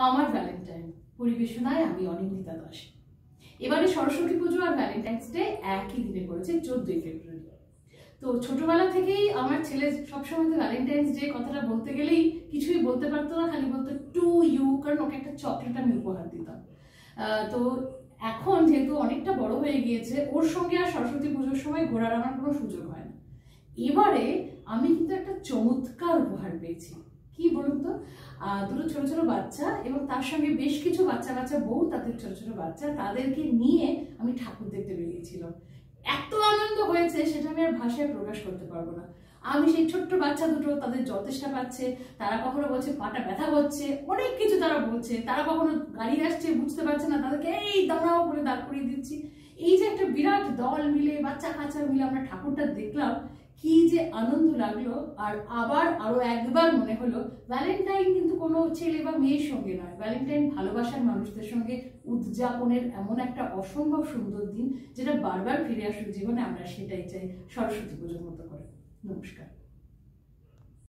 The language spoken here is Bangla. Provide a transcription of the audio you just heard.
আমার ভ্যালেন্টাইন পরিবেশনায় আমি অনিন্দিতা দাস। এবারে সরস্বতী পুজো আর ভ্যালেন্টাইন্স ডে একই দিনে পড়েছে, 14ই ফেব্রুয়ারি। তো ছোটবেলা থেকেই আমার ছেলে সবসময় ভ্যালেন্টাইন্স ডে কথাটা বলতে গেলেই কিছুই বলতে পারতো না, খালি বলতো টু ইউ, কারণ ওকে একটা চকলেট আমি উপহার দিতাম। তো এখন যেহেতু অনেকটা বড় হয়ে গিয়েছে, ওর সঙ্গে আর সরস্বতী পুজোর সময় ঘোরার আমার কোনো সুযোগ হয় না। এবারে আমি কিন্তু একটা চমৎকার উপহার পেয়েছি। কি বলুন তো, দুটো ছোট ছোট বাচ্চা এবং তার সঙ্গে বেশ কিছু বাচ্চা বাচ্চা বউ, তাদের ছোট ছোট বাচ্চা, তাদেরকে নিয়ে আমি ঠাকুর দেখতে বেরিয়েছিলাম। এত আনন্দ হয়েছে সেটা আমি আর ভাষায় প্রকাশ করতে পারবো না। আমি সেই ছোট্ট বাচ্চা দুটো তাদের যথেষ্টা পাচ্ছে, তারা কখনো বলছে পাটা ব্যথা হচ্ছে, অনেক কিছু তারা বলছে, তারা কখনো গাড়ি আসছে বুঝতে পারছে না, তাদেরকে এই দাঁড়াও করে দাঁড় করিয়ে দিচ্ছি। এই যে একটা বিরাট দল মিলে, বাচ্চা কাচ্চা মিলে আমরা ঠাকুরটা দেখলাম, কি যে আনন্দ লাগলো। আর আবার আরো একবার মনে হলো ভ্যালেন্টাইন কিন্তু কোনো ছেলে বা মেয়ের সঙ্গে নয়, ভ্যালেন্টাইন ভালোবাসার মানুষদের সঙ্গে উদযাপনের এমন একটা অসম্ভব সুন্দর দিন, যেটা বারবার ফিরে আসুক জীবনে। আমরা সেটাই চাই সরস্বতী পুজোর মতো করে। নমস্কার।